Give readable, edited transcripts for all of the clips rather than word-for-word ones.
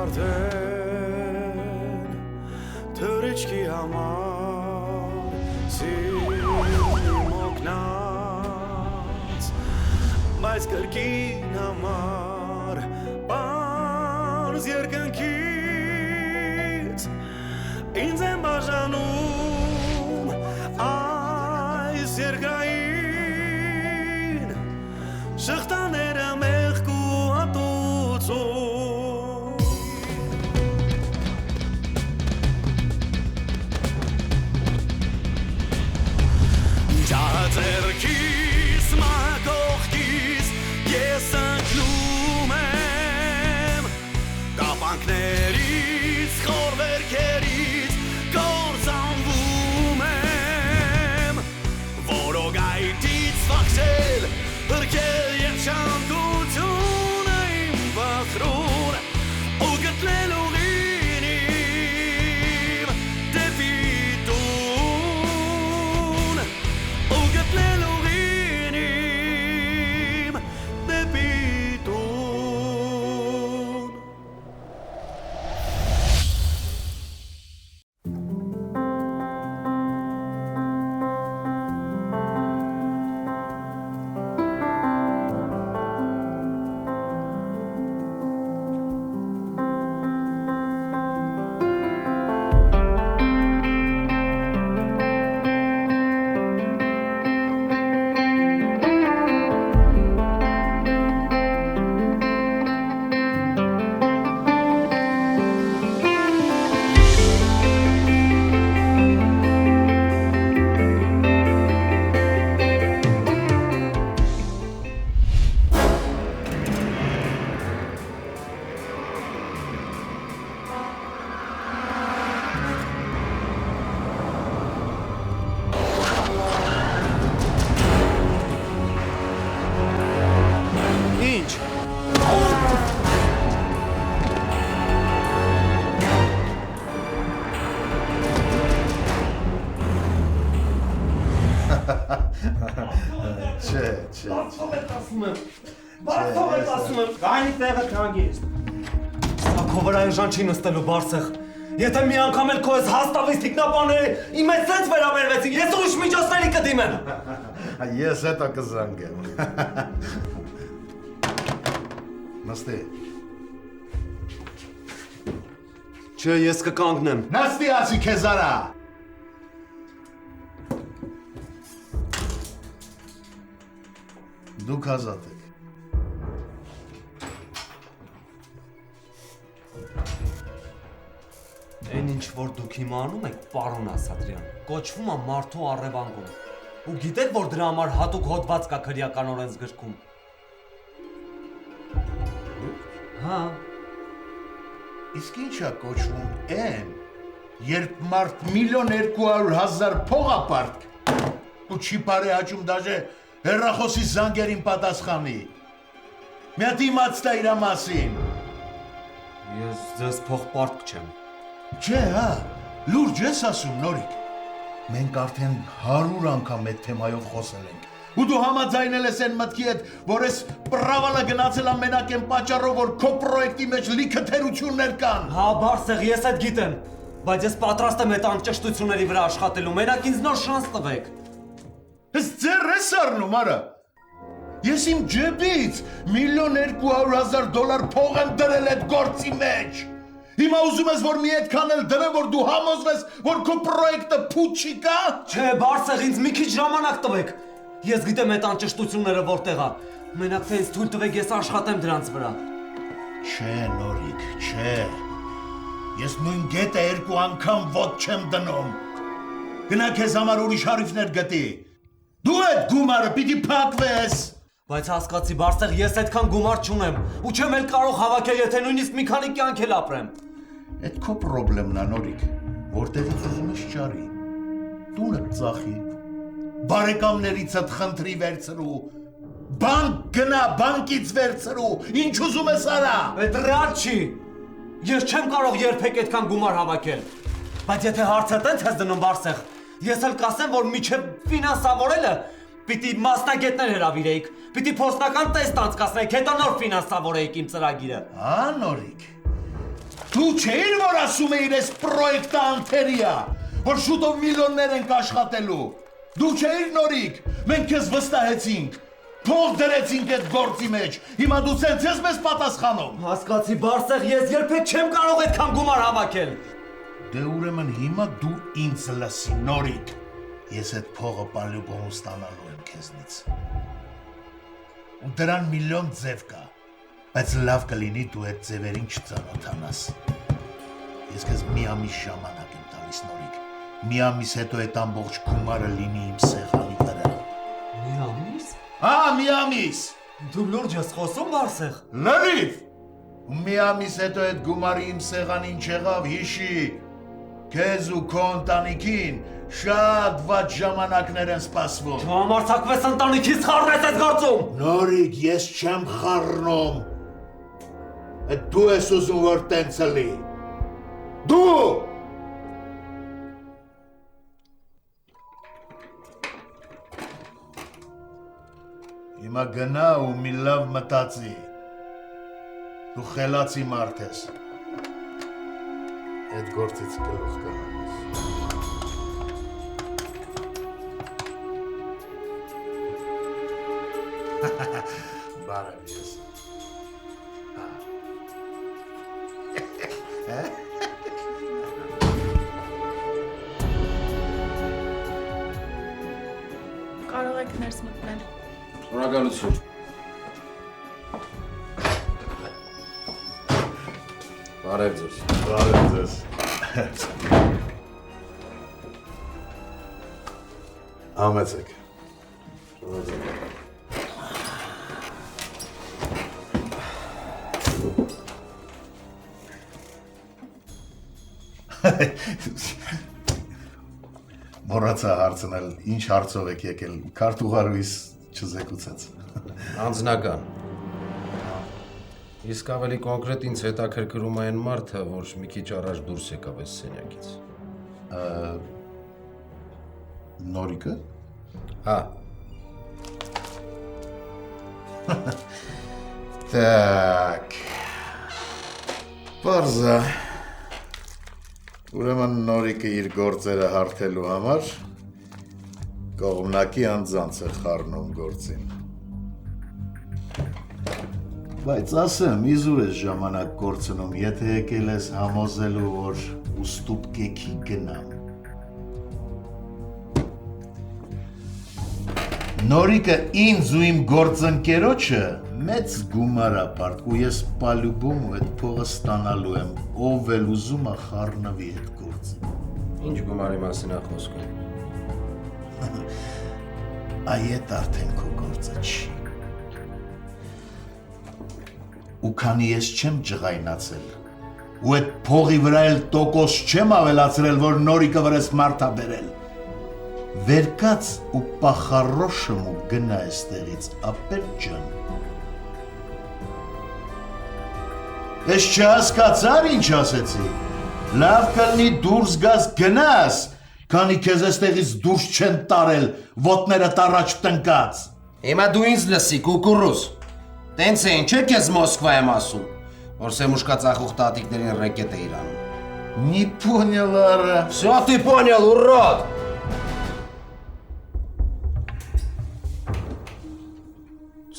արդեն թրիչքի համար սիրում օգնած բայց կրկին համար պարզ երկնքից ինձ եմ բաժանում այս երկրային շղթաները մեղք ու հատուցում ջահը ձեռքիս մակողքիս ես ընկնում եմ կապանքներից խոր վերքերից կործանվում եմ որոգայթից վախցել հրկել և շանդությունը իմ վախրուն ու գտնել ուղին իմ դեպի տուն ու գտնել ուղին իմ դեպի տուն Ինչ? Բարսով եմ ասում եմ, գայնի տեղը կանգիր Սա քո վրայը ժան չի նստելու բարսեղ Եթե մի անգամ էլ քո ես հաստավից թիկնապաները իմ հետ սենց վերաբերվեցին, ես ուրիշ միջոցների կդիմեմ Ես հետո կզանգեմ Նստի Չէ, ես կկանգնեմ Նստի ասի քեզ արա Դուք ազատ եք Այն ինչ որ դուք հիմա անում եք, պարոն Ասատրյան, կոչվում է մարդու առևանգում ու գիտեք, որ դրա համար հատուկ հոդված կա քրեական օրենսգրքում Հա Իսկ ինչ է կոչվում են Երբ մարդ 1,200,000 փողապարտ ու չի բարի հաճում դաժե հեռախոսի զանգերին պատասխանի Մի հատ իմաց տա իրա մասին Ես ձեզ փողպարտք չեմ Չէ, հա, լուրջ ես ասում, Նորիկ Մենք արդեն 100 անգամ այդ թեմայով խոսել ենք ու դու համաձայնել ես այն մտքի հետ, որ ես պրավալը գնացել ամենակ են պատճառով, որ քո պրոյեկտի մեջ լիքը թերություններ կան Հա, բարսեղ, ես այդ գիտեմ Բայց ես պատրաստ եմ այդ անճշտությունների վրա աշխատելու, մենակ ինձ նոր շանս տվեք Ես ձեր ես առնում, արա Ես իմ ջեբից $1,200,000 փող եմ դրել այդ գործի մեջ Հիմա ուզում ես, որ մի այդքան էլ դրեմ, որ դու համոզվես, որ քո պրոյեկտը փուտ չի կա Չէ, բարսեղ, ինձ մի քիչ ժամանակ տվեք Ես գիտեմ այդ անճշտությունները որտեղ է Մենակ թե ինձ թույլ տվեք, ես աշխատեմ դրանց վրա Չէ, Նորիկ, չէ Ես նույն գետը 2 անգամ ոտ չեմ դնում Գնա քեզ համար ուրիշ հարիվներ գտի Դու այդ գումարը պիտի փակվես Բայց հասկացի, բարսեղ, ես այդքան գումար չունեմ ու չեմ էլ կարող հավաքել, եթե նույնիսկ մի քանի կյանք էլ ապրեմ Այդ քո պրոբլեմն է, Նորիկ, որտեղից ուզում ես ճարի Տունը ծախի Բարեկամներիցդ խնդրի վերցրու Բանկ գնա, բանկից վերցրու Ինչ ուզում ես արա Այդ ռեալ չի Ես չեմ կարող երբեք այդքան գումար հավաքել Բայց եթե հարցը տենց ես դնում բարսեղ Ես էլ կասեմ, որ միջև ֆինանսավորելը Պիտի մասնագետներ հրավիրեիք Պիտի փոստական տեստ անցկացնեիք Հետո նոր ֆինանսավորեիք իմ ծրագիրը Հա, Նորիկ Դու չէիր, որ ասում էիր այս պրոյեկտը անթերիա, որ շուտով միլիոններ ենք աշխատելու։ Դու չէիր Նորիկ, մենք քեզ վստահեցինք, փող դրեցինք այդ գործի մեջ, հիմա դու սենց ես մեզ պատասխանում։ Հասկացի, Բարսեղ, ես երբեք չեմ կարող այդքան գումար հավաքել։ Դե ուրեմն հիմա դու ինձ լսի, Նորիկ, ես այդ փողը պալյուբոմ ստանալու եմ քեզնից։ Ու դրան միլիոն ձև կա, բայց լավ կլինի դու այդ ձևերին չծանոթանաս։ Ես քեզ մի ամիս ժամանակ եմ տալիս, Նորիկ, մի ամիս հետո այդ ամբողջ գումարը լինի իմ սեղանի վրա։ Մի ամիս։ Մի ամիս։ Դու լուրջ ես խոսում, Բարսեղ։ Լրիվ։ Ու մի ամիս հետո այդ գումարը իմ սեղանին չեղավ, հիշի, քեզ ու քո ընտանիքին շատ վատ ժամանակներ են սպասվում։ Դու համարձակվես ընտանիքից խառնես այս գործում։ Նորիկ, ես չեմ խառնում։ Այդ դու ես ուզում, որ տենց լի։ Դու։ Հիմա գնա ու մի լավ մտածի։ Դու խելացի մարդ ես։ Այդ գործից գլուխ կհանես։ Բարև ես։ Կարող եք ներս մտնել։ Շնորհակալություն։ Բարև ձեզ։ Բարև ձեզ։ Համեցեք։ Մոռացա հարցնել, ինչ հարցով եք եկել, քարտուղարուիս չզեկուցեց։ Անձնական։ Իսկ ավելի կոնկրետ ինձ հետաքրքրում է այն մարդը, որ մի քիչ առաջ դուրս եկավ այս սենյակից։ Նորիկը։ Հա։ Так. Պարզա։ Ուրեմն Նորիկը իր գործերը հարթելու համար կողմնակի անձանց է խառնում գործին։ Բայց ասեմ, իզուր ես ժամանակ կորցնում, եթե եկել ես համոզելու, որ ուստուպկեքի գնամ։ Նորիկը ինձ ու իմ գործընկերոջը մեծ գումար ապարտ ու ես պալյուբոմ ու այդ փողը ստանալու եմ, ով էլ ուզում է խառնվի այդ գործը։ Ինչ գումարի մասին է խոսքը։ Այդ արդեն քո գործը չի։ Ու քանի ես չեմ ջղայնացել, ու այդ փողի վրա էլ տոկոս չեմ ավելացրել, որ Նորիկը վրես մարդ ա բերել, վերկաց ու պախարոշմ ու գնա այստեղից, ապեր ջան։ Ես չհասկացար ինչ ասեցի, լավ կլնի դուրս գաս գնաս, քանի քեզ այստեղից դուրս չեն տարել, ոտներդ առաջ տնկած։ Հիմա դու ինձ լսի, կուկուրուս։ Տենց է, ինչ է քեզ Մոսկվա եմ ասում, որ Սեմուշկա ծախող տատիկներին ռեկետ է իրանում։ Не понял, Ара. Всё ты понял, урод!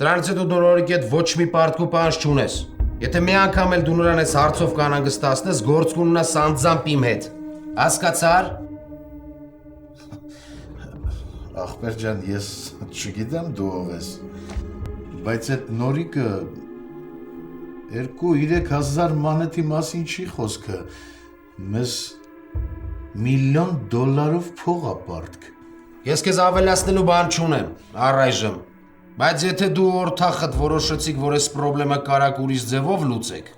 Սրանից հետո դու Նորիկի հետ ոչ մի պարտք ու պահանջ չունես։ Եթե մի անգամ էլ դու նրան ես հարցով կանանգստացնես, գործ կունենաս անձամբ իմ հետ։ Հասկացար։ Ախպեր ջան, ես չգիտեմ դու ով ես, բայց այդ Նորիկը 2-3 հազար մանեթի մասին չի խոսքը, մեզ $1,000,000 փող ա պարտք։ Ես քեզ ավելացնելու բան չունեմ, առայժմ։ Բայց եթե դու օրթախդ որոշեցիք, որ այս պրոբլեմը կարաք ուրիշ ձևով լուծեք,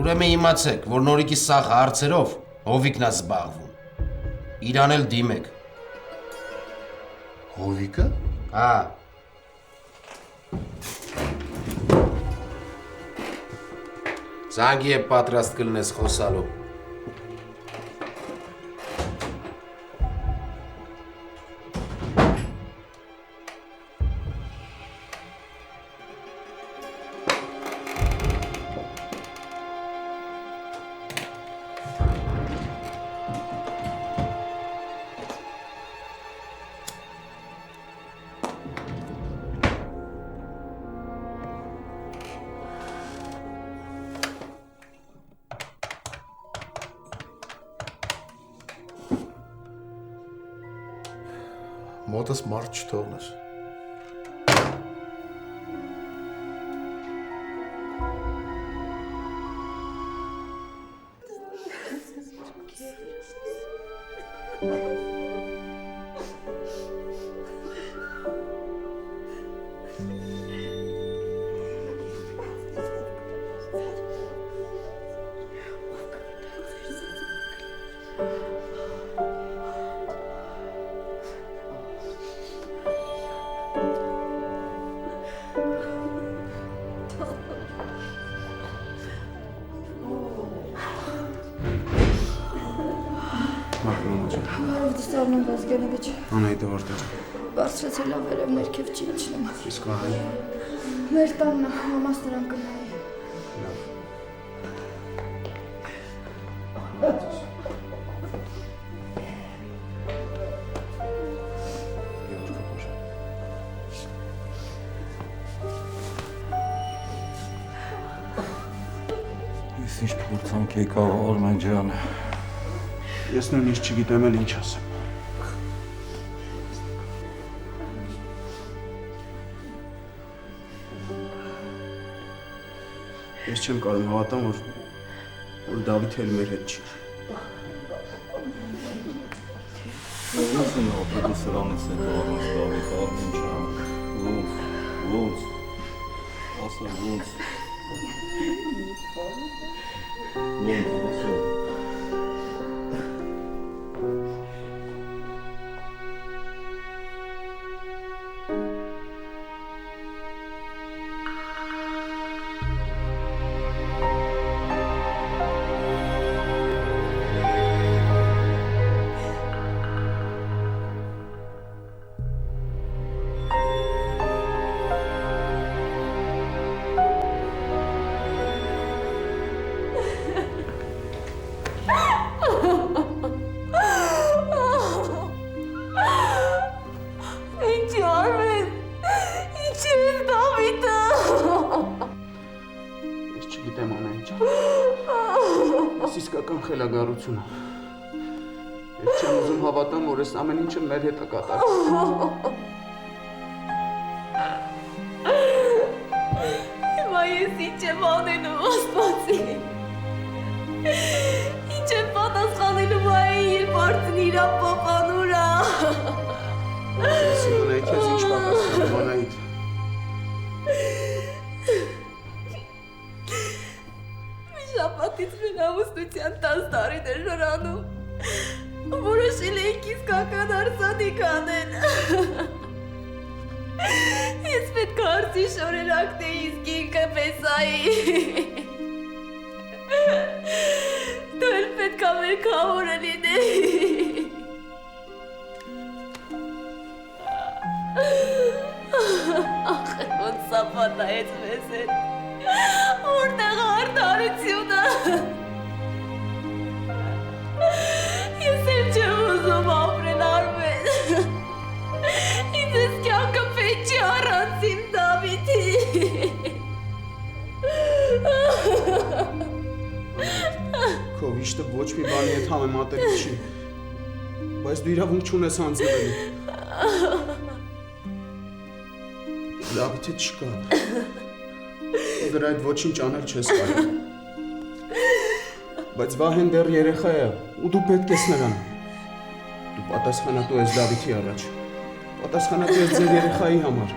ուրեմն իմացեք, որ Նորիկի սաղ հարցերով Հովիկն է զբաղվում։ Իրան էլ դիմեք։ Հովիկը։ Հա։ Զանգի է պատրաստ կլնես խոսալու։ մոտս մարդ չթողնես։ Արմեն Վազգենովիչ, Անահիտը որտեղ։ բարձրացել ավ վերև ներքև չի իջնում։ Իսկ Անահի։ Մեր տանն է, մամաս նրան կնայի։ Ես ինչ փորձանք եկա Արմեն ջան։ Ես նույնիսկ չգիտեմ էլ ինչ ասեմ։ Ես չեմ կարող հավատամ, որ Դավիթը էլ մեր հետ չի։ Ոնց է ապրել սրանից հետո առանց Դավիթ Արմեն ջան։ Ոնց։ Ասա ոնց։ Խելագարությունը։ Ես չեմ ուզում հավատամ, որ այս ամեն ինչը մեր հետ է կատարվում։ Հիմա ես ինչ եմ անելու, Աստվածի։ Ինչ եմ պատասխանելու մայի, երբ արդեն իրա պապանուրա։ Սիմոնա, քեզ ինչ պատասխանում, Անահիտ։ Շաբաթից մեր ամուսնության 10 տարիներ շարանում, որոշել էինք իսկական արսանիք անել։ Ես պետք է արսի շորերակնեի, իսկ ինքը պեսայի։ Դու էլ պետք է մեր քահորը լինեի։ Ախ, ոնց սապատայեց մեզ հետ։ Որտեղ արդարությունը։ Ես էլ չեմ ուզում ապրել Արմեն։ Ինձ ես կյանքը պետք չի առանց իմ Դավիթի։ Քո վիշտը ոչ մի բանի հետ համեմատելի չի, բայց դու իրավունք չունես հանձնվելու։ Դավիթը չկա։ Դրա այդ ոչինչ անել չես կարող։ Բայց Վահեն դեռ երեխա է, ու դու պետք ես նրան։ Դու պատասխանատու ես Դավիթի առաջ։ Պատասխանատու ես ձեր երեխայի համար։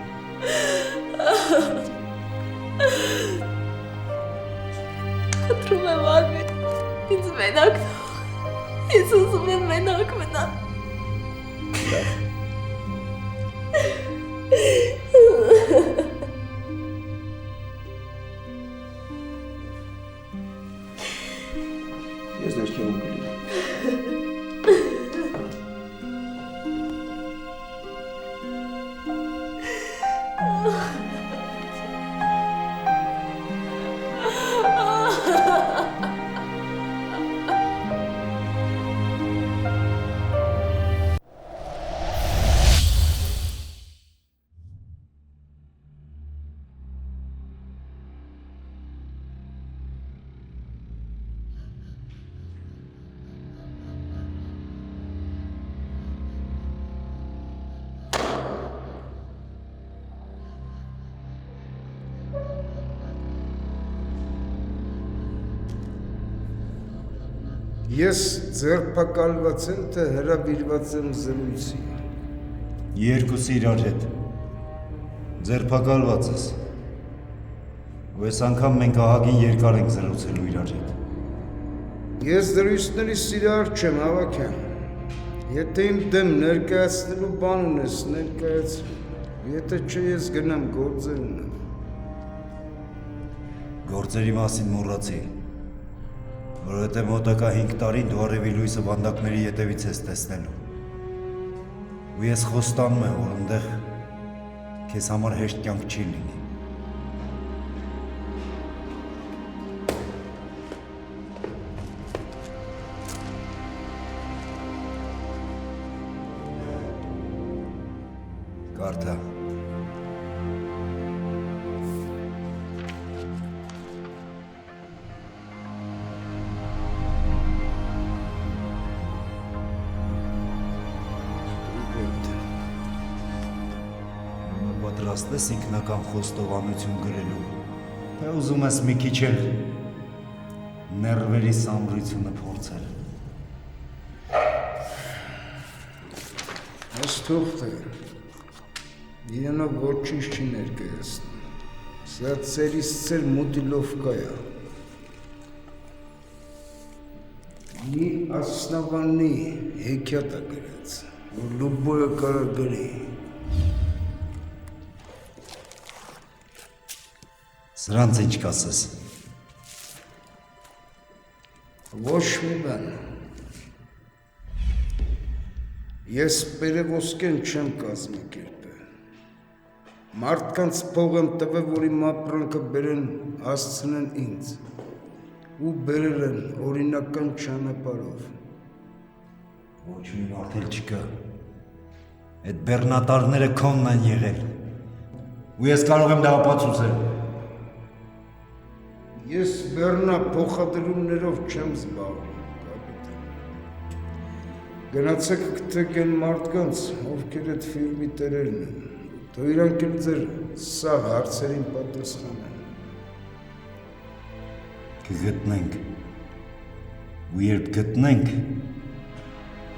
Խնդրում եմ Արմեն, ինձ մենակ թող։ Ես ուզում եմ մենակ մնալ։ Ես ներքևում կլինեմ։ Ես ձերբակալված եմ, թե հրավիրված եմ զրույցի։ Երկուսը իրար հետ։ Ձերբակալված ես։ Ու այս անգամ մենք ահագին երկար ենք զրուցելու իրար հետ։ Ես զրույցների սիրահար չեմ, Հավաքյան։ Եթե իմ դեմ ներկայացնելու բան ունես, ներկայացրու։ Եթե չէ, ես գնամ գործեր ունեմ։ Գործերի մասին մոռացի, որովհետև մոտակա 5 տարին դու արևի լույսը վանդակների ետևից ես տեսնելու։ Ու ես խոստանում եմ, որ այնտեղ քեզ համար հեշտ կյանք չի լինի։ Կարդա։ Պատրաստ ես ինքնական խոստովանություն գրելու, թե ուզում ես մի քիչ էլ ներվերի սամրությունը փորձել։ Այս թուղթը իրենով ոչինչ չի ներկայացնում։ Սա ծերից ծեր մուտիլովկա է։ Մի ասնավանի հեքիաթ է գրած, որ լուբոյը կարող գրի։ Սրանց ինչ կասես։ Ոչ մի բան։ Ես պերևոսկեն չեմ կազմակերպել։ Մարդկանց փող եմ տվել, որ իմ ապրանքը բերեն, հասցնեն ինձ։ Ու բերել են օրինական ճանապարհով։ Ոչ մի մարդ էլ չկա։ Այդ բեռնատարները քոնն են եղել։ Ու ես կարող եմ դա ապացուցել։ Ես բեռնա փոխադրումներով չեմ զբաղվում, կապիտան։ Գնացեք գտեք այն մարդկանց, ովքեր այդ ֆիրմի տերերն են։ Թող իրանք էլ ձեր սաղ հարցերին պատասխանեն։ Կգտնենք։ Ու երբ գտնենք,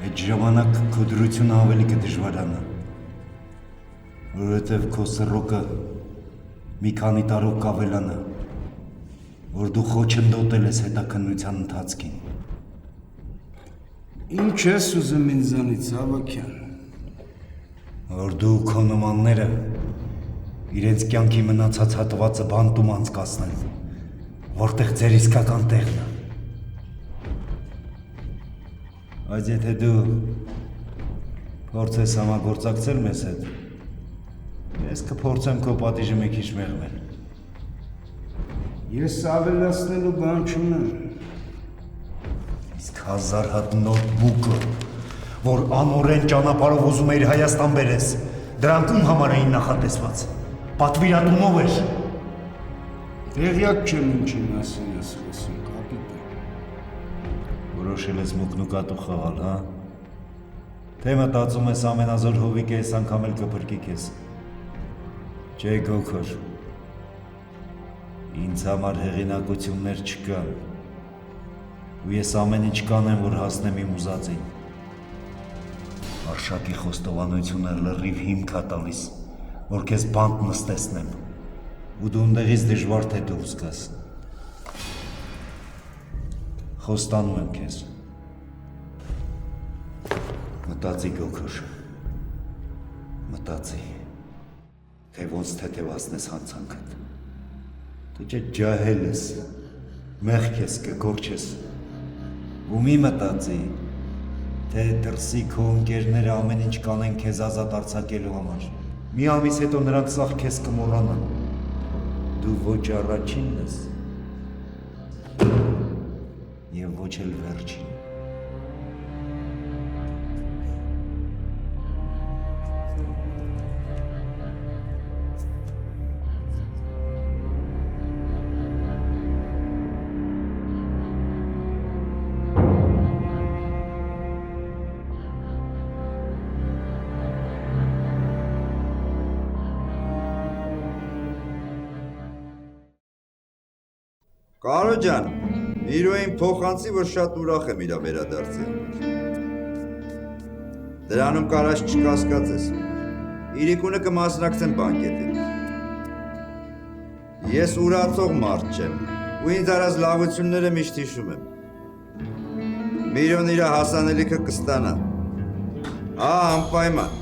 այդ ժամանակ քո դրությունը ավելի կդժվարանա։ Որովհետև քո սռոկը մի քանի տարով կավելանա, որ դու խոչընդոտել ես հետաքննության ընթացքին։ Ինչ ես ուզում ինձանից, Հավաքյան։ Որ դու քո նմանները իրենց կյանքի մնացած հատվածը բանտում անցկացնեն, որտեղ ձեր իսկական տեղն է։ Բայց եթե դու փորձես համագործակցել մեզ հետ, ես կփորձեմ քո պատիժը մի քիչ մեղմել։ Ես ավելացնելու բան չունեմ։ Իսկ 1000 հատ նոթբուկը, որ անօրեն ճանապարհով ուզում էիր Հայաստան բերես, դրանք ում համար էին նախատեսված։ Պատվիրատունով էր։ Տեղյակ չեմ ինչի մասին ես խոսում, կապիտան։ Որոշել ես մուկնուկատու խաղալ, հա։ Թե մտածում ես ամենազոր հովիկը այս անգամ էլ կփրկի քեզ։ Չէ, Գոքոր։ Ինձ համար հեղինակություններ չկան։ Ու ես ամեն ինչ կանեմ, որ հասնեմ իմ ուզածին։ Արշակի խոստովանությունը լրիվ հիմք է տալիս, որ քեզ բանտ նստեցնեմ, ու դու ընդեղից դժվար թե դուրս գաս։ Խոստանում եմ քեզ։ Մտածի, Գոքոր, մտածի, թե ոնց թեթևացնես հանցանքդ։ Դու չէ ջահել ես, մեղք ես, կգորջես, ու մի մտածի, թե դրսի քո ընկերները ամեն ինչ կանեն քեզ ազատ արձակելու համար։ Մի ամիս հետո նրանք սաղ քեզ կմոռանան։ Դու ոչ առաջինն ես, և ոչ էլ վերջին։ Կարո ջան, Միրոյին փոխանցի, որ շատ ուրախ եմ իր վերադարձի համար։ Դրանում կարած չկասկածես։ Իրիկունը կմասնակցեմ բանկետին։ Ես ուրացող մարդ չեմ, ու ինձ արած լավությունները միշտ հիշում եմ։ Միրոն իր հասանելիքը կստանա։ Անպայման։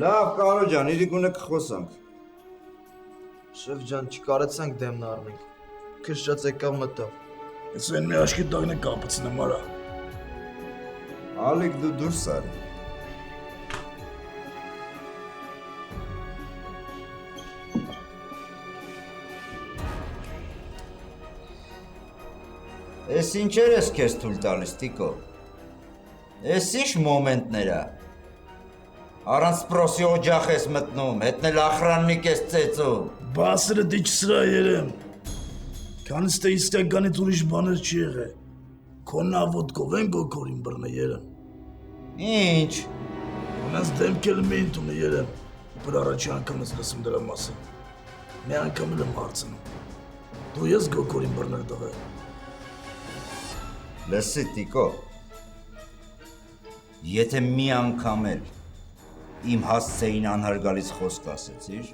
Լավ, Կարո ջան, իրիկունը կխոսանք։ Շեֆ ջան, չկարեցանք դեմն առնենք։ Քշած եկավ մտավ։ Ես այն մի աշկի տակն է կապցնեմ, արա։ Ալիկ դու դուրս արի։ Ես ինչեր ես քեզ թույլ տալիս, Տիկո։ Ես ինչ մոմենտներ ա։ Առանց սպրոսի օջախ ես մտնում, հետնել ախրաննիկ ես ծեծում։ Բասրը դիչ սրա երեմ։ Քանից թե իսկականից ուրիշ բաներ չի եղե։ Քոնա ոդկով են գոքորին բռնե երեմ։ Ինչ։ Ունես դեմքել մի ինտունը երեմ, որ առաջի անգամ ես լսում դրա մասին։ Մի անգամ էլ եմ հարցնում։ Դու ես գոքորին բռնել տղե։ Լսի, Տիկո, եթե մի անգամ էլ իմ հասցեին անհարգալից խոսք ասեցիր,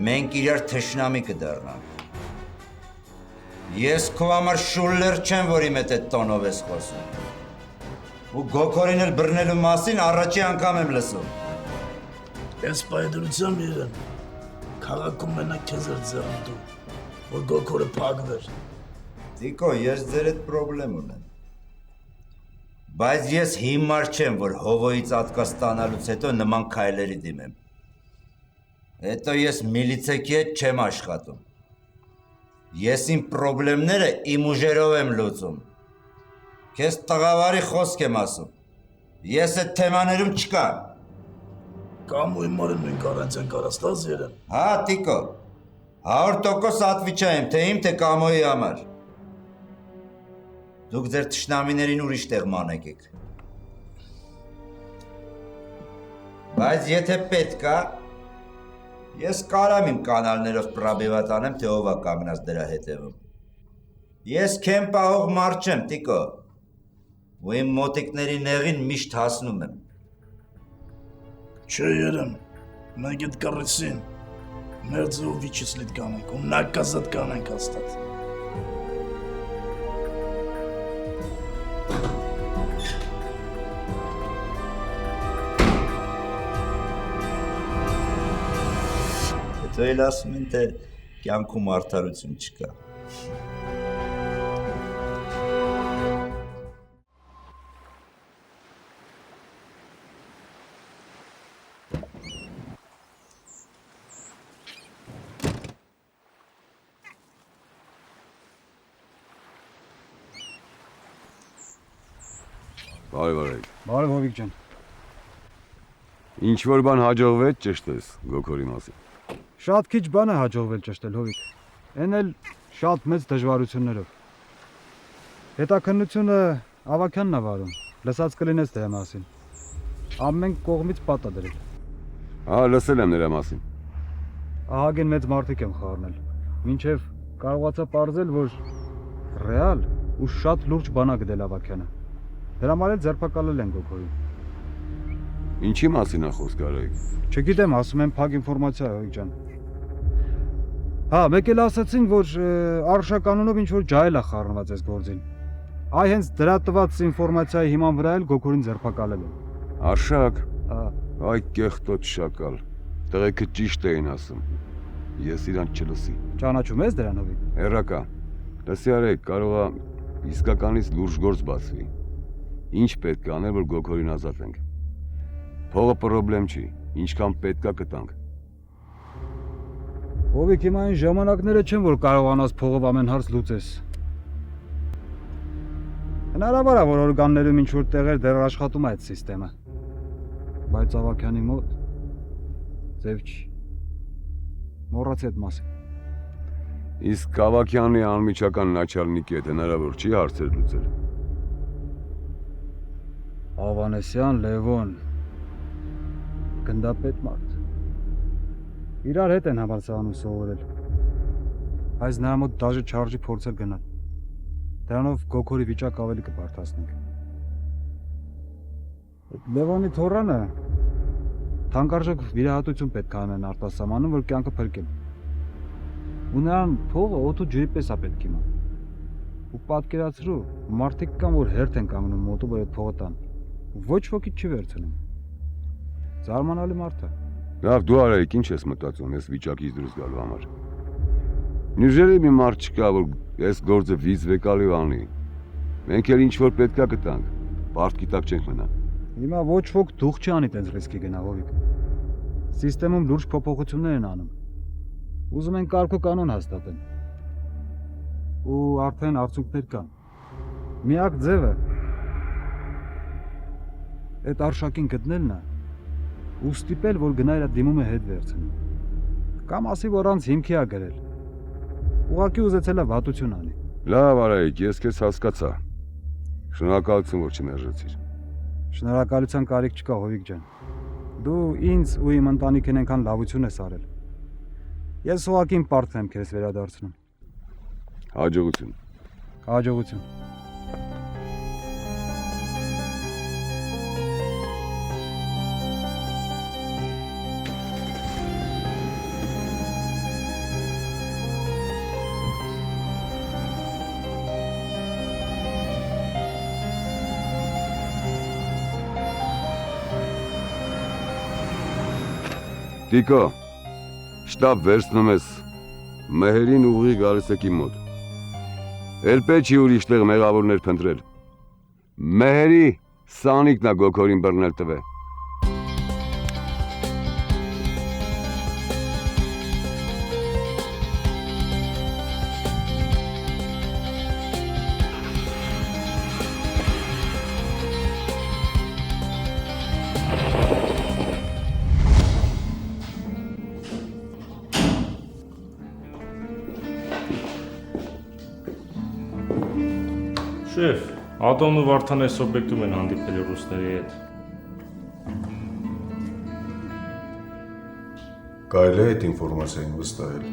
մենք իրար թշնամի կդառնանք։ Ես քո համար շուլլեր չեմ, որ իմ հետ այդ տոնով ես խոսում։ Ու գոքորին էլ բռնելու մասին առաջի անգամ եմ լսում։ Ես պայդրությամբ երեմ, քաղաքում մենակ քեզ էր ձեռն դու, որ գոքորը փակվեր։ Տիկո, ես ձեր հետ պրոբլեմ ունեմ։ Բայց ես հիմար չեմ, որ հովոյից ատկա ստանալուց հետո նման քայլերի դիմեմ։ Հետո ես միլիցեքի հետ չեմ աշխատում։ Ես իմ պրոբլեմները իմ ուժերով եմ լուծում։ Քեզ տղավարի խոսք եմ ասում։ Ես այդ թեմաներում չկա։ Կամ ու իմ մարը նույն կարանցյան կարաստած երեմ։ Հա, Տիկո, 100% ատվիճա եմ, թե իմ, թե Կամոյի համար։ Դուք ձեր թշնամիներին ուրիշ տեղ մանեք եք։ Բայց եթե պետք է, ես կարամ իմ կանալներով պրաբիվատ անեմ, թե ով է կանգնած դրա հետևում։ Ես քեմ պահող մարդ չեմ, Տիկո, ու իմ մոտիկների նեղին միշտ հասնում եմ։ Չէ երեմ, մենք էդ կռեցին, մեր ձով վիչից լիտ կանենք, ու նակազատ կանենք հաստատ։ Հետո էլ ասում են, թե կյանքում արդարություն չկա։ Բարև արեք։ Բարև Հովիկ ջան։ Ինչ որ բան հաջողվեց ճշտես գոքորի մասին։ Շատ քիչ բան է հաջողվել ճշտել Հովիկ։ Էն էլ շատ մեծ դժվարություններով։ Հետաքննությունը Ավագյանն է վարում։ Լսած կլինես դրա մասին։ Ամեն կողմից պատ է դրել։ Հա, լսել եմ նրա մասին։ Ահագին մեծ մարդիկ եմ խառնել։ Մինչև կարողացա պարզել, որ ռեալ ու շատ լուրջ բան է գտել Ավագյանը։ Դրա համար էլ ձերբակալել են գոքորին։ Ինչի մասին է խոսք արեք։ Չգիտեմ, ասում եմ փակ ինֆորմացիա Հովիկ ջան։ Հա, մեկ էլ ասացին, որ Արշականունով ինչ-որ ջահել է խառնված այս գործին։ Այ հենց դրա տված ինֆորմացիայի հիման վրա էլ գոքորին ձերբակալել են։ Արշակ։ Այ կեղտոտ շակալ։ Տղեկը ճիշտ էին ասում։ Ես իրան չլսի։ Ճանաչում ես դրան Հովիկ։ Հերակա։ Լսի արեք, կարող է իսկականից լուրջ գործ բացվի։ Ինչ պետք է անել, որ գոքորին ազատենք։ Փողը պրոբլեմ չի, ինչքան պետք է կտանք։ Հովիկ, հիմա այն ժամանակները չեն, որ կարողանաս փողով ամեն հարց լուծես։ Հնարավոր է, որ օրգաններում ինչ-որ տեղեր դեռ աշխատում է այդ սիստեմը։ Բայց Ավագյանի մոտ ձև չի։ Մոռացի այդ մասին։ Իսկ Ավագյանի անմիջական նաչալնիկի հետ հնարավոր չի հարցեր լուծել։ Ավանեսյան Լևոն, գնդապետ մարդ։ Իրար հետ են համալսարանում սովորել։ Այս նրա մոտ դաժե չարժի փորձել գնալ։ Դրանով Գոքորի վիճակը ավելի կբարդացնենք։ Լևոնի թոռանը թանկարժեք վիրահատություն պետք է անեն արտասահմանում, որ կյանքը փրկեն։ Ու նրան փողը օդու ջրի պես է պետք իմա։ Ու պատկերացրու, մարդիկ կան, որ հերթ են կանգնում մոտով այդ փողը տան։ Ոչ ոքի չի վերցնում։ Զարմանալի մարդ է։ Լավ, դու Արայիկ, ինչ ես մտածում ես վիճակից դուրս գալու համար։ Նիժերի մի մարդ չկա, որ այս գործը վիզ վեկալի անի։ Մենք էլ ինչ որ պետքա կտանք, պարտքի տակ չենք մնա։ Հիմա ոչ ոք դուխ չի անի տենց ռիսկի գնա, Հովիկ։ Սիստեմում լուրջ փոփոխություններ են անում։ Ուզում են կարգ ու կանոն հաստատեն։ Ու արդեն արդյունքներ կան։ Միակ ձևը այդ արշակին գտնելն է ու ստիպել, որ գնա իր դիմումը հետ վերցնի։ Կամ ասի, որ անց հիմքի է գրել։ Ուղղակի ուզեցել է վատություն անի։ Լավ, Արայիկ, ես քեզ հասկացա։ Շնորհակալություն, որ չմերժեցիր։ Շնորհակալության կարիք չկա, Հովիկ ջան։ Դու ինձ ու իմ ընտանիքին այնքան լավություն ես արել։ Ես ուղղակի իմ պարտքն եմ քեզ վերադարձնում։ Հաջողություն։ Հաջողություն։ Տիկո, շտապ վերցնում ես, Մեհերին ուղի գալիս եք իմ մոտ։ Էլ պետք չի ուրիշ տեղ մեղավորներ փնտրել։ Մեհերի սանիկն է Գոքորին բռնել տվել։ Շեֆ, Ադոնն ու Վարդանը այս օբյեկտում են հանդիպել ռուսների հետ։ Կարելի է այդ ինֆորմացիային վստահել։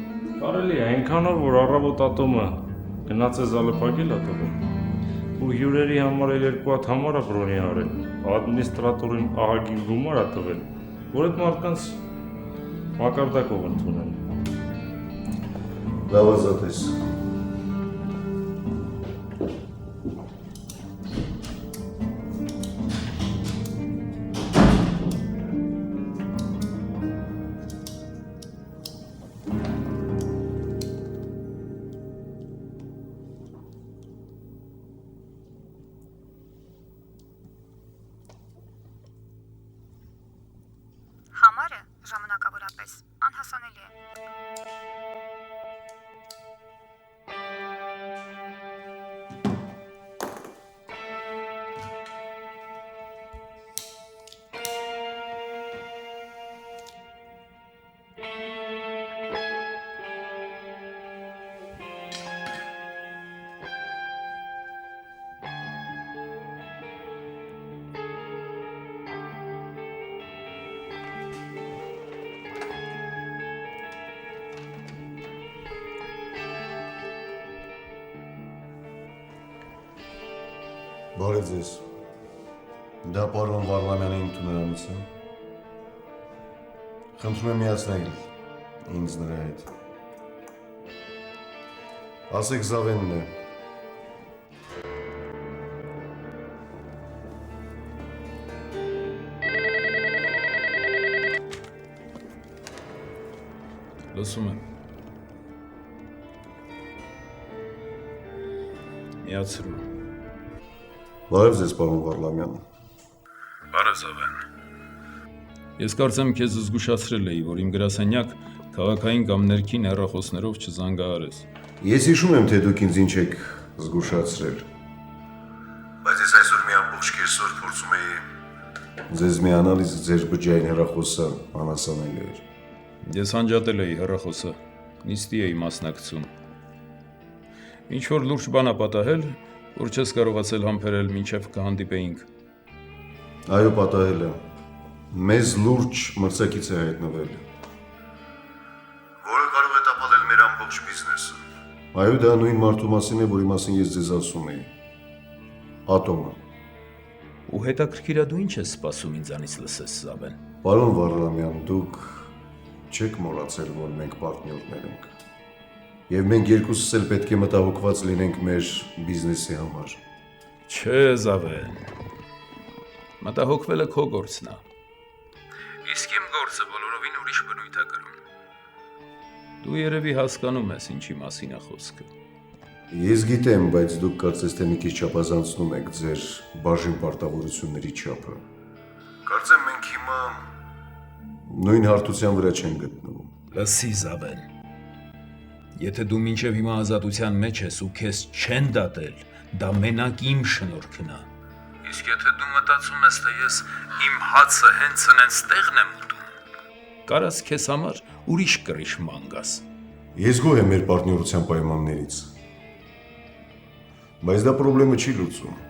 Կարելի է, այնքանով, որ առավոտ Ատոմը գնաց է զալփակել ատոմը։ Ու հյուրերի համար էլ 2 հատ համար է բրոնի արել։ Ադմինիստրատորին ահագին գումար է տվել, որ այդ մարդկանց մակարդակով ընդունեն։ Լավ ազատես։ Համարը ժամանակավորապես անհասանելի է։ Բարև ձեզ։ Դա պարոն Վարդանյանի ընդունելանից է։ Խնդրում եմ միացնել ինձ նրա հետ։ Ասեք Զավենն է։ Լսում եմ։ Միացրու։ Բարև ձեզ, պարոն Վարդանյան։ Բարև Զավեն։ Ես կարծեմ քեզ զգուշացրել էի, որ իմ գրասենյակ քաղաքային կամ ներքին հեռախոսներով չզանգահարես։ Ես հիշում եմ, թե դուք ինձ ինչ եք զգուշացրել։ Բայց ես այսօր մի ամբողջ կեսօր փորձում էի ձեզ միանալ, իսկ ձեր բջջային հեռախոսը անհասանելի էր։ Ես անջատել էի հեռախոսը, նիստի էի մասնակցում։ Ինչ որ լուրջ բան ա պատահել, որ չես կարողացել համբերել մինչև կհանդիպեինք։ Այո, պատահել է։ Մեզ լուրջ մրցակից է հայտնվել։ Այո, դա նույն մարդու մասին է, որի մասին ես ձեզ ասում էի։ Ատոմը։ Ու հետաքրքիր է դու ինչ ես սպասում ինձանից լսես, Զավեն։ Պարոն Վարդանյան, դուք չեք մոռացել, որ մենք պարտներներ ենք։ Եվ մենք երկուսս էլ պետք է մտահոգված լինենք մեր բիզնեսի համար։ Չէ, Զավեն։ Մտահոգվելը քո գործն է։ Իսկ իմ գործը բոլորովին ուրիշ բնույթ է կրում։ Դու երևի հասկանում ես ինչի մասին է խոսքը։ Ես գիտեմ, բայց դուք կարծես թե մի քիչ չափազանցնում եք ձեր բաժին պարտավորությունների չափը։ Կարծեմ մենք հիմա նույն հարթության վրա չենք գտնվում։ Լսի, Զավեն։ Եթե դու մինչև հիմա ազատության մեջ ես ու քեզ չեն դատել, դա մենակ իմ շնորհքն է։ Իսկ եթե դու մտածում ես, թե ես իմ հացը հենց այնց տեղն եմ ուտում, կարաս քեզ համար ուրիշ կռիչ մանգաս։ Ես գոհ եմ մեր պարտներության պայմաններից։ Բայց դա խնդրեմը չի լուծում։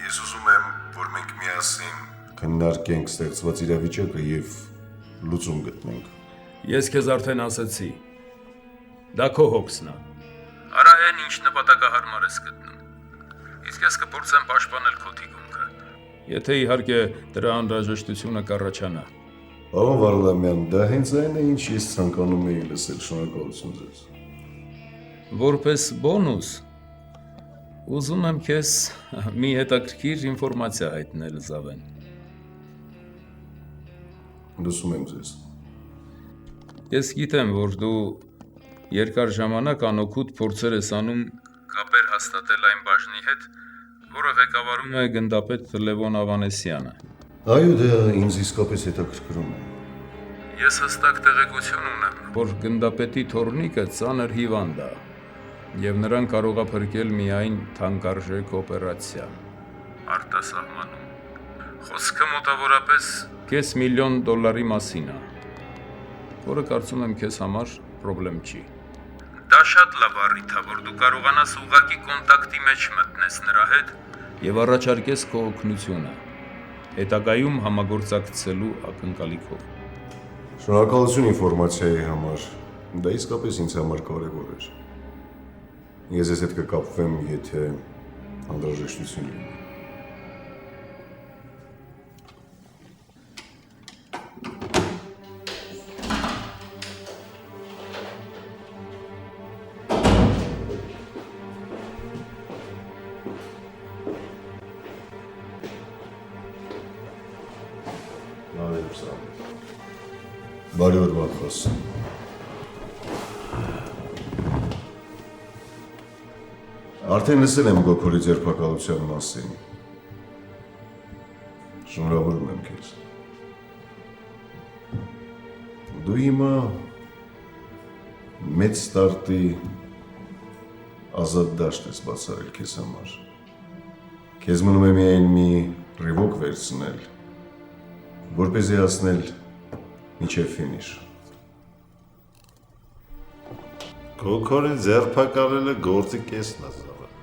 Ես ուզում եմ, որ մենք միասին քննարկենք ստեղծված իրավիճակը եւ լուծում գտնենք։ Ես քեզ արդեն ասացի։ Դա քո հոգսն է։ Արա այն ինչ նպատակահարմար ես գտնում։ Իսկ ես կփորձեմ պաշտպանել քո թիկունքը։ Եթե իհարկե դրա անհրաժեշտությունը կառաջանա։ Պարոն Վարդանյան, դա հենց այն է, ինչ ես ցանկանում էի լսել, շնորհակալություն ձեզ։ Որպես բոնուս ուզում եմ քեզ մի հետաքրքիր ինֆորմացիա հայտնել, Զավեն։ Լսում եմ ձեզ։ Ես գիտեմ, որ դու երկար ժամանակ անօգուտ փորձեր ես անում կապեր հաստատել այն բաժնի հետ, որը ղեկավարում է գնդապետ Լևոն Ավանեսյանը։ Այո, դա ինձ իսկապես հետաքրքրում է։ Ես հստակ տեղեկություն ունեմ, որ գնդապետի թոռնիկը ծանր հիվանդ է, եւ նրան կարող է փրկել միայն թանկարժեք օպերացիա արտասահմանում։ Խոսքը մոտավորապես $500,000 մասին է, որը կարծում եմ քեզ համար խնդրեմ չի։ Դա շատ լավ առիթ է, որ դու կարողանաս ուղղակի կոնտակտի մեջ մտնես նրա հետ եւ առաջարկես քո օգնությունը, հետագայում համագործակցելու ակնկալիքով։ Շնորհակալություն ինֆորմացիայի համար։ Դա իսկապես ինձ համար կարևոր էր։ Ես ես հետ կկապվեմ, եթե անհրաժեշտություն լինի։ Բարի օր, Մակրոս։ Արդեն լսել եմ Գոքորի ձերբակալության մասին։ Շնորհավորում եմ քեզ։ Դու հիմա մեծ ստարտի ազատ դաշտ ես բացառել քեզ համար։ Քեզ մնում է միայն մի ռիվոկ վերցնել, որպեսզի հասնել մինչև ֆինիշ։ Գոքորին ձերբակալելը գործի կեսն է, Զավեն։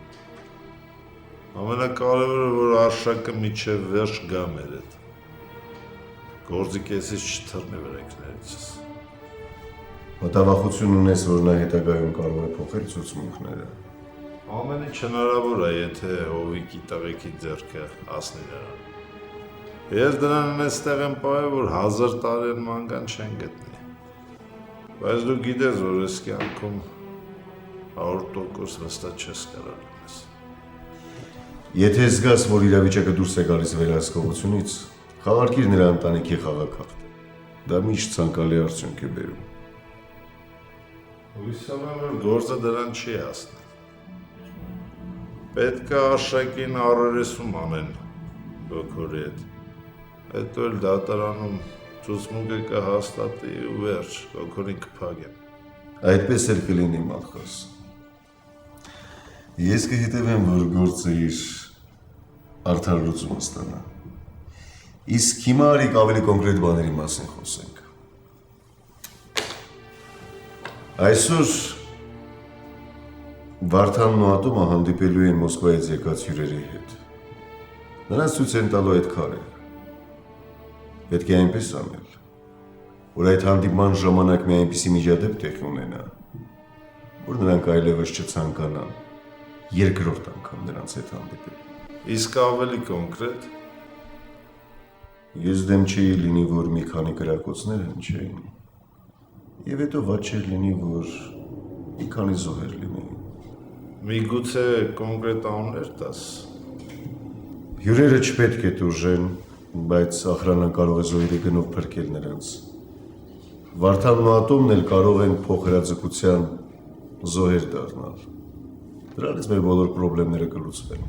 Ամենակարևորը, որ Արշակը մինչև վերջ գա մեր հետ։ Գործի կեսից չթռնի վրեքներիցս։ Մտավախություն ունես, որ նա հետագայում կարող է փոխել ցուցմունքները։ Ամեն ինչ հնարավոր է, եթե Հովիկի տղեկի ձեռքը հասնի նրան։ Ես դրան այստեղ եմ պահել, որ 1000 տարի մանգան չեն գտնի։ Բայց դու գիտես, որ ես կյանքում 100% վստահ չես կարող լինես։ Եթե զգաս, որ իրավիճակը դուրս է գալիս վերահսկողությունից, խաղարկիր նրա ընտանիքի խաղաքարտը։ Դա միշտ ցանկալի արդյունք է բերում։ Հույսով եմ, որ գործը դրան չի հասնի։ Պետք է Արշակին առերեսում անեն Գոքորի հետ։ Հետո էլ դատարանում ցուցմունքը կհաստատի ու վերջ, Գոքորին կփակեն։ Այդպես էլ կլինի, Մալխոս։ Ես կհետևեմ, որ գործը իր արդար լուծումը ստանա։ Իսկ հիմա արիք ավելի կոնկրետ բաների մասին խոսենք։ Այսօր Վարդանն ու Ատոմը հանդիպելու են Մոսկվայից եկած հյուրերի հետ։ Նրանց ցույց են տալու այդ քարերը։ Պետք է այնպես անել, որ այդ հանդիպման ժամանակ մի այնպիսի միջադեպ տեղի ունենա, որ նրանք այլևս չցանկանան երկրորդ անգամ նրանց հետ հանդիպել։ Իսկ ավելի կոնկրետ։ Ես դեմ չէի լինի, որ մի քանի կրակոցներ հնչեին, եւ հետո ված չէր լինի, որ մի քանի զոհեր լինեին։ Միգուցե կոնկրետ անուններ տաս։ Հյուրերը չպետք է տուժեն, բայց ախրանը կարող է զոհերի գնով փրկել նրանց։ Վարդանն ու Ատոմն էլ կարող են փոխհրաձգության զոհեր դառնալ։ Դրանից մեր բոլոր խնդիրները կլուծվեն։